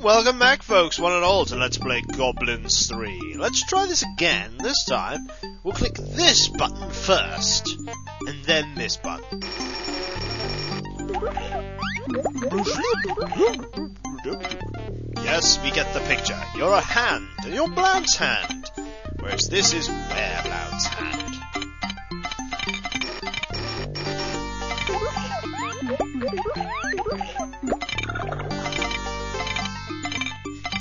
Welcome back, folks, one and all, to Let's Play Goblins 3. Let's try this again. This time, we'll click this button first, and then this button. Yes, we get the picture. You're a hand, and you're Blount's hand, whereas this is Blount's hand.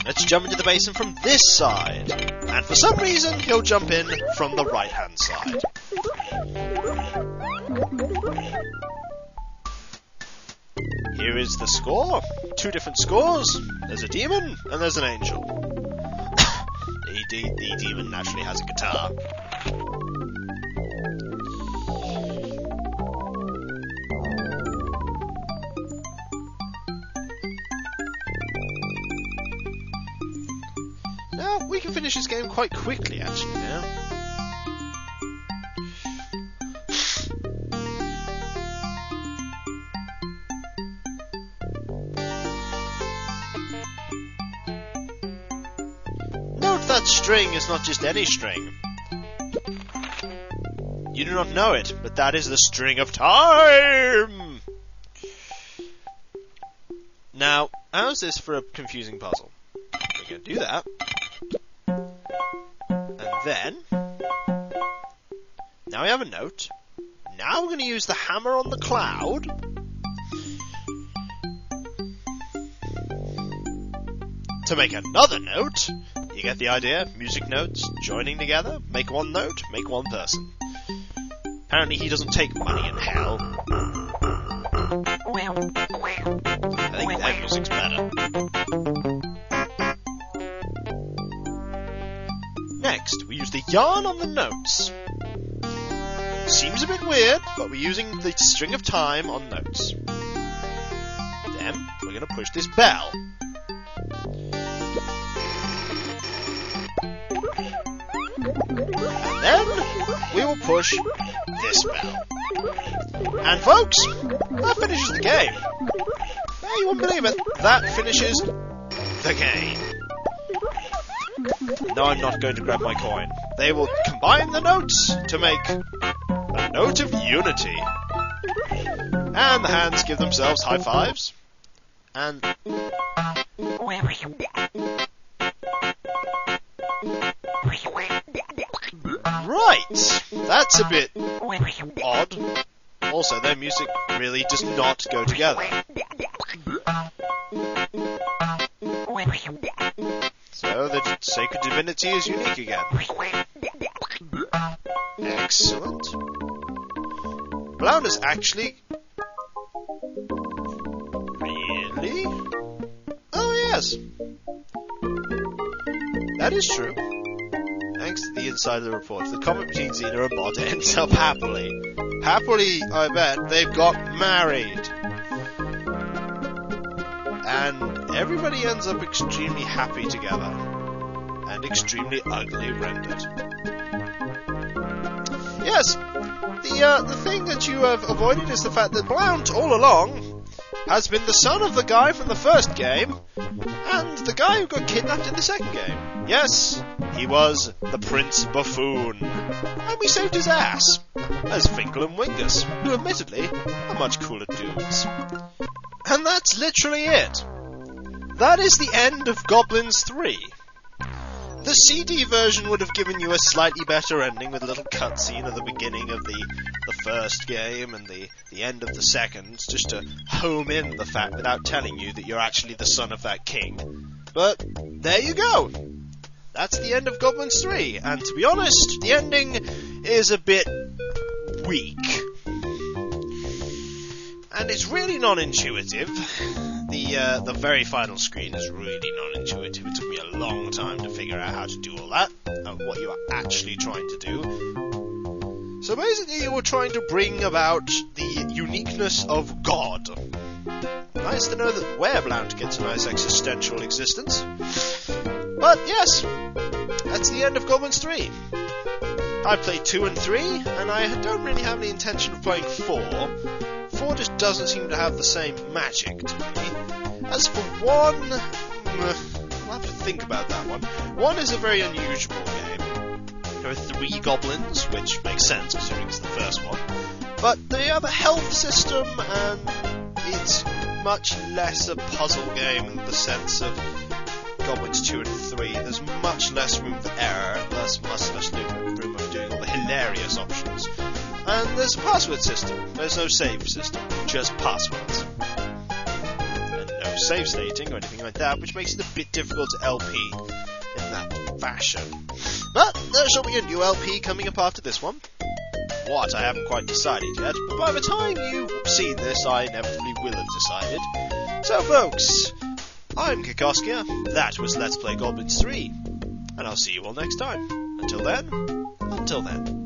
Let's jump into the basin from this side. And for some reason, he'll jump in from the right-hand side. Here is the score. 2 different scores. There's a demon, and there's an angel. the demon naturally has a guitar. We can finish this game quite quickly, actually, now. Note that string is not just any string. You do not know it, but that is the string of time! Now, how's this for a confusing puzzle? We're going to do that. Then, now we have a note. Now we're going to use the hammer on the cloud to make another note. You get the idea? Music notes joining together, make one note, make one person. Apparently he doesn't take money in hell. I think that music's better. Next, we use the yarn on the notes. Seems a bit weird, but we're using the string of time on notes. Then, we're going to push this bell. And then, we will push this bell. And folks, that finishes the game. Hey, you won't believe it, that finishes the game. No, I'm not going to grab my coin. They will combine the notes to make a note of unity. And the hands give themselves high fives. And... Right! That's a bit odd. Also, their music really does not go together. So the sacred divinity is unique again. Excellent. Blount is actually... Really? Oh yes. That is true. Thanks to the inside of the report, the comet between Xena and Bod ends up happily. Happily, I bet, they've got married. And everybody ends up extremely happy together. And extremely ugly rendered. Yes, the thing that you have avoided is the fact that Blount, all along, has been the son of the guy from the first game, and the guy who got kidnapped in the second game. Yes, he was the Prince Buffoon. And we saved his ass, as Finkel and Wingus, who admittedly are much cooler dudes. And that's literally it. That is the end of Goblins 3. The CD version would have given you a slightly better ending with a little cutscene at the beginning of the first game and the end of the second, just to home in the fact without telling you that you're actually the son of that king. But there you go. That's the end of Goblins 3, and to be honest, the ending is a bit weak. And it's really non-intuitive. The very final screen is really non-intuitive. It took me a long time to figure out how to do all that, and what you are actually trying to do. So basically, you were trying to bring about the uniqueness of God. Nice to know that Wereblount gets a nice existential existence. But yes, that's the end of Goblins 3. I played 2 and 3, and I don't really have any intention of playing 4. 4 just doesn't seem to have the same magic to me. As for 1, I'll have to think about that one. 1 is a very unusual game. There are 3 goblins, which makes sense considering it's the first one. But they have a health system, and it's much less a puzzle game in the sense of Goblins 2 and 3. There's much less room for error, and much less room of doing all the hilarious options. And there's a password system. There's no save system, just passwords. And no save stating or anything like that, which makes it a bit difficult to LP in that fashion. But there shall be a new LP coming up after this one. What, I haven't quite decided yet, but by the time you've seen this, I inevitably will have decided. So folks, I'm Kikoskia, that was Let's Play Goblins 3, and I'll see you all next time. Until then.